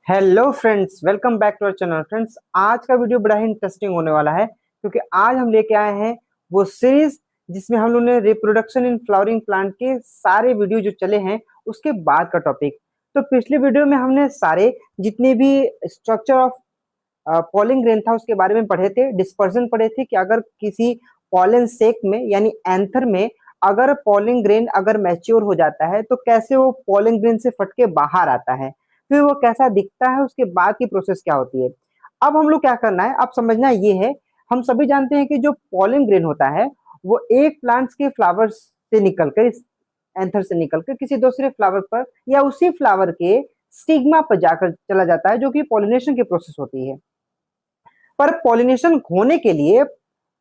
Hello friends, welcome back to our channel. Friends, आज का video बड़ा ही इंटरेस्टिंग होने वाला है क्योंकि आज हम लेके आए हैं वो सीरीज जिसमें हम लोगों ने रिप्रोडक्शन इन फ्लावरिंग प्लांट के सारे वीडियो जो चले हैं उसके बाद का टॉपिक। तो पिछले वीडियो में हमने सारे जितने भी स्ट्रक्चर ऑफ पॉलिन ग्रेन था उसके बारे में पढ़े थे, डिस्पर्जन पढ़े थे कि अगर किसी पॉलन सेक में यानी एंथर में अगर पॉलिन ग्रेन अगर मैच्योर हो जाता है तो कैसे वो पॉलिन ग्रेन से फट के बाहर आता है, फिर वो कैसा दिखता है, उसके बाद की प्रोसेस क्या होती है। अब हम लोग क्या करना है, अब समझना ये है, हम सभी जानते हैं कि जो पॉलिन ग्रेन होता है वो एक प्लांट्स के फ्लावर्स से निकलकर, एंथर से निकलकर किसी दूसरे फ्लावर पर या उसी फ्लावर के स्टिग्मा पर जाकर चला जाता है, जो कि पॉलिनेशन की प्रोसेस होती है। पर पॉलिनेशन होने के लिए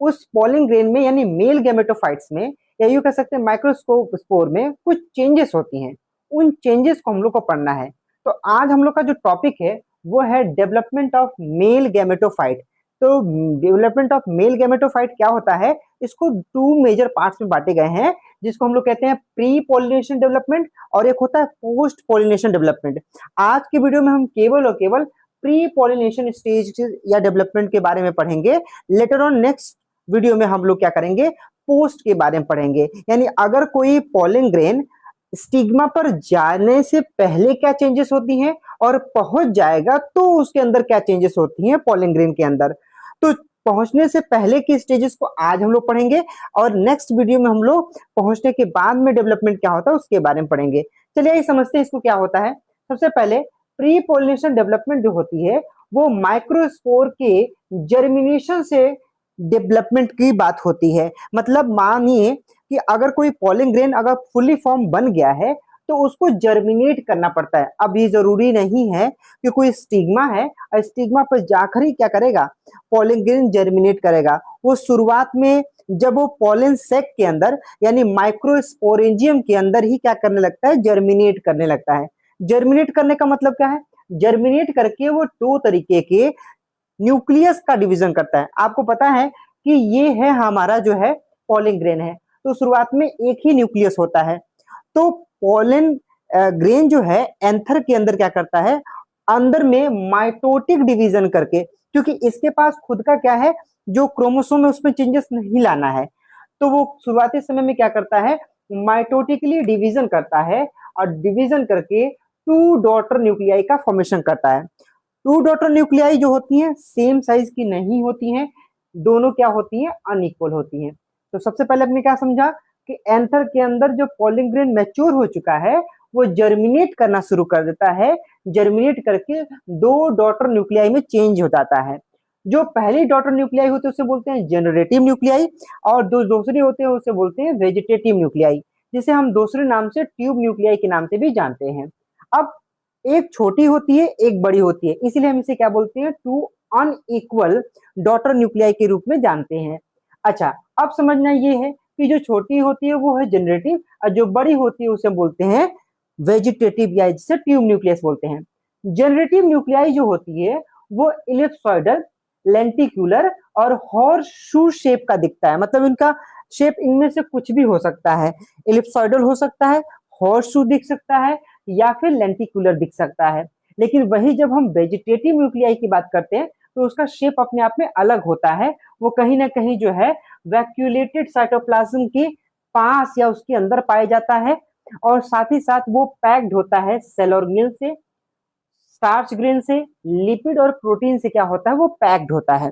उस पॉलिन ग्रेन में यानी मेल गैमेटोफाइट्स में या यूं कह सकते हैं माइक्रोस्कोप स्पोर में कुछ चेंजेस होती हैं। उन चेंजेस को हम लोग को पढ़ना है। तो आज हम लोग का जो टॉपिक है वो है डेवलपमेंट ऑफ मेल गैमेटोफाइट। तो डेवलपमेंट ऑफ मेल गैमेटोफाइट क्या होता है, इसको टू मेजर पार्ट्स में बांटे गए हैं, जिसको हम लोग कहते हैं प्री पॉलिनेशन डेवलपमेंट और एक होता है पोस्ट पॉलिनेशन डेवलपमेंट। आज की वीडियो में हम केवल और केवल प्री पॉलिनेशन स्टेज या डेवलपमेंट के बारे में पढ़ेंगे। लेटर ऑन नेक्स्ट वीडियो में हम लोग क्या करेंगे, पोस्ट के बारे में पढ़ेंगे, यानी अगर कोई पॉलिन ग्रेन स्टिग्मा पर जाने से पहले क्या चेंजेस होती हैं और पहुंच जाएगा तो उसके अंदर क्या चेंजेस होती हैं पॉलिन ग्रेन के अंदर। तो पहुंचने से पहले की स्टेजेस को आज हम लोग पढ़ेंगे और नेक्स्ट वीडियो में हम लोग पहुंचने के बाद में डेवलपमेंट क्या होता है उसके बारे में पढ़ेंगे। चलिए ये समझते हैं इसको क्या होता है। सबसे पहले प्री पॉलिनेशन डेवलपमेंट जो होती है वो माइक्रोस्पोर के जर्मिनेशन से डेवलपमेंट की बात होती है। मतलब मानिए कि अगर कोई पॉलिन ग्रेन अगर फुली फॉर्म बन गया है तो उसको जर्मिनेट करना पड़ता है। अब ये जरूरी नहीं है कि कोई स्टिग्मा है और स्टिग्मा पर जाकर ही क्या करेगा, पॉलिन ग्रेन जर्मिनेट करेगा। वो शुरुआत में जब वो पॉलिन सेक के अंदर यानी माइक्रोस्पोरेंजियम के अंदर ही क्या करने लगता है, जर्मिनेट करने लगता है। जर्मिनेट करने का मतलब क्या है, जर्मिनेट करके वो दो तरीके के न्यूक्लियस का डिवीजन करता है। आपको पता है कि ये है हमारा जो है पॉलिन ग्रेन है, तो शुरुआत में एक ही न्यूक्लियस होता है। तो पॉलिन ग्रेन जो है एंथर के अंदर क्या करता है, अंदर में माइटोटिक डिवीजन करके, क्योंकि इसके पास खुद का क्या है, जो क्रोमोसोम है उसमें चेंजेस नहीं लाना है, तो वो शुरुआती समय में क्या करता है, माइटोटिकली डिवीजन करता है और डिवीजन करके टू डॉटर न्यूक्लियाई का फॉर्मेशन करता है। टू डॉटर न्यूक्लियाई जो होती हैं सेम साइज की नहीं होती हैं, दोनों क्या होती हैं, अनइक्वल होती हैं। तो सबसे पहले हमने क्या समझा कि एंथर के अंदर जो पॉलिन ग्रेन मैच्योर हो चुका है वो जर्मिनेट करना शुरू कर देता है। जर्मिनेट करके दो डॉटर न्यूक्लियाई में चेंज हो जाता है। जो पहली डॉटर न्यूक्लियाई होती है उसे बोलते हैं जनरेटिव न्यूक्लियाई और जो दूसरी होते हैं उसे बोलते हैं वेजिटेटिव न्यूक्लियाई, जिसे हम दूसरे नाम से ट्यूब न्यूक्लियाई के नाम से भी जानते हैं। अब एक छोटी होती है एक बड़ी होती है, इसीलिए हम इसे क्या बोलते हैं, टू अनइक्वल डॉटर न्यूक्लियाई के रूप में जानते हैं। अच्छा, अब समझना ये है कि जो छोटी होती है वो है जनरेटिव और जो बड़ी होती है उसे बोलते हैं वेजिटेटिव या जिसे ट्यूब न्यूक्लियस बोलते हैं। जनरेटिव न्यूक्लियाई जो होती है वो इलिप्सॉइडल, लेंटिक्यूलर और हॉर्स शू शेप का दिखता है। मतलब इनका शेप इनमें से कुछ भी हो सकता है, इलिप्सॉइडल हो सकता है, हॉर्स शू दिख सकता है या फिर लेंटिकुलर दिख सकता है। लेकिन वही जब हम वेजिटेटिव न्यूक्लियाई की बात करते हैं तो उसका शेप अपने आप में अलग होता है। वो कहीं ना कहीं जो है वैक्यूलेटेड साइटोप्लाज्म के पास या उसके अंदर पाया जाता है और साथ ही साथ वो पैक्ड होता है सेल ऑर्गेनेल से, स्टार्च ग्रेन से, लिपिड और प्रोटीन से क्या होता है, वो पैक्ड होता है।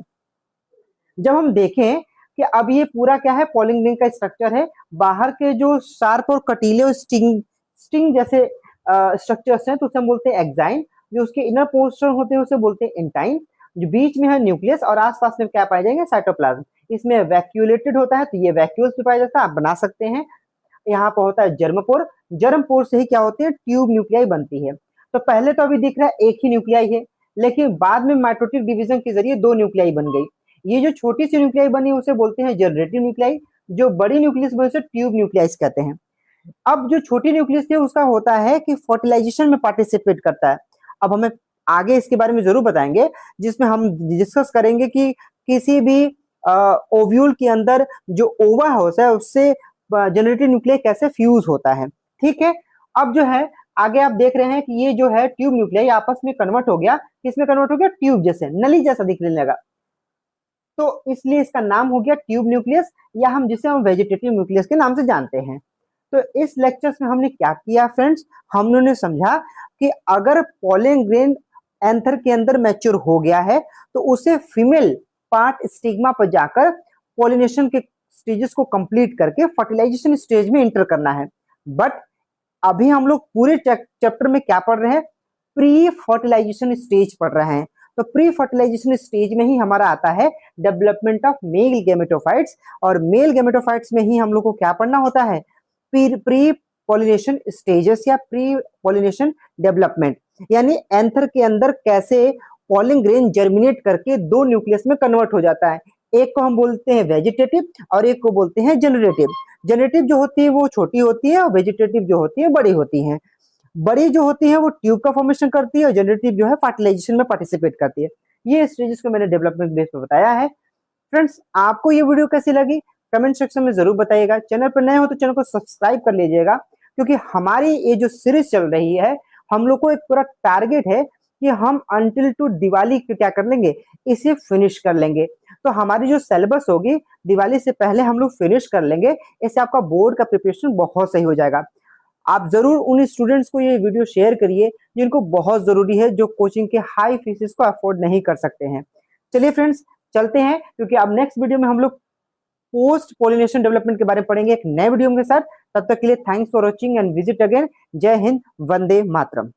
जब हम देखें कि अब ये पूरा क्या है, पॉलिन ग्रेन का स्ट्रक्चर है, बाहर के जो शार्प और कटीले और स्टिंग स्टिंग जैसे स्ट्रक्चर्स हैं तो उसे हम बोलते हैं एक्साइन। जो उसके इनर पोर्शन होते हैं उसे बोलते हैं इंटाइन। जो बीच में है न्यूक्लियस और आसपास में क्या पाए जाएंगे, साइटोप्लाज्म। इसमें वैक्यूलेटेड होता है तो ये वैक्यूल्स भी पाया जाता है, आप बना सकते हैं। यहाँ पर होता है जर्मपोर, जर्मपोर से ही क्या होती है, ट्यूब न्यूक्लियाई बनती है। तो पहले तो अभी दिख रहा है एक ही न्यूक्लियाई है, लेकिन बाद में माइटोटिक डिवीजन के जरिए दो न्यूक्लियाई बन गई। ये जो छोटी सी न्यूक्लियाई बनी उसे बोलते हैं जनरेटिव न्यूक्लियाई, जो बड़ी न्यूक्लियस बनी उसे ट्यूब न्यूक्लियाइस कहते हैं। अब जो छोटी न्यूक्लियस है उसका होता है कि फर्टिलाइजेशन में पार्टिसिपेट करता है। अब हमें आगे इसके बारे में जरूर बताएंगे, जिसमें हम डिस्कस करेंगे कि किसी भी ओव्यूल के अंदर जो ओवा होता है उससे जनरेटिव न्यूक्लियस कैसे फ्यूज होता है। ठीक है, अब जो है आगे आप देख रहे हैं कि ये जो है ट्यूब न्यूक्लियाई आपस में कन्वर्ट हो गया, किसमें कन्वर्ट हो गया, ट्यूब जैसे, नली जैसा दिखने लगा, तो इसलिए इसका नाम हो गया ट्यूब न्यूक्लियस, या हम जिसे हम वेजिटेटिव न्यूक्लियस के नाम से जानते हैं। तो इस लेक्चर्स में हमने क्या किया फ्रेंड्स, हम लोगों ने समझा कि अगर पॉलन ग्रेन एंथर के अंदर मैच्योर हो गया है तो उसे फीमेल पार्ट स्टिग्मा पर जाकर पॉलिनेशन के स्टेजेस को कंप्लीट करके फर्टिलाइजेशन स्टेज में एंटर करना है। बट अभी हम लोग पूरे चैप्टर में क्या पढ़ रहे हैं, प्री फर्टिलाइजेशन स्टेज पढ़ रहे हैं। तो प्री फर्टिलाइजेशन स्टेज में ही हमारा आता है डेवलपमेंट ऑफ मेल गैमेटोफाइट्स, और मेल गैमेटोफाइट्स में ही हम लोग को क्या पढ़ना होता है, प्री पॉलिनेशन स्टेजेस या प्री पॉलिनेशन डेवलपमेंट, यानी एंथर के अंदर कैसे पॉलन ग्रेन जर्मिनेट करके दो न्यूक्लियस में कन्वर्ट हो जाता है। एक को हम बोलते हैं वेजिटेटिव और एक को बोलते हैं जनरेटिव। जनरेटिव जो होती है वो छोटी होती है और वेजिटेटिव जो होती है बड़ी होती है। बड़ी जो होती है वो ट्यूब का फॉर्मेशन करती है और जनरेटिव जो है फर्टिलाइजेशन में पार्टिसिपेट करती है। ये स्टेजेस को मैंने डेवलपमेंट बेस पे बताया है। फ्रेंड्स, आपको ये वीडियो कैसी लगी कमेंट सेक्शन में जरूर बताइएगा। चैनल पर नए हो तो चैनल को सब्सक्राइब कर लीजिएगा, क्योंकि हमारी ये जो सीरीज चल रही है, हम लोग को एक पूरा टारगेट है कि हम अंटिल टू दिवाली क्या कर लेंगे, इसे फिनिश कर लेंगे। तो हमारी जो सिलेबस होगी दिवाली से पहले हम लोग फिनिश कर लेंगे, इससे आपका बोर्ड का प्रिपरेशन बहुत सही हो जाएगा। आप जरूर उन स्टूडेंट्स को ये वीडियो शेयर करिए जिनको बहुत जरूरी है, जो कोचिंग के हाई फीसेस को अफोर्ड नहीं कर सकते हैं। चलिए फ्रेंड्स, चलते हैं, क्योंकि अब नेक्स्ट वीडियो में हम लोग पोस्ट पॉलिनेशन डेवलपमेंट के बारे में पढ़ेंगे एक नए वीडियो के साथ। तब तक के लिए thanks for watching and visit again. जय हिंद, वंदे मातरम।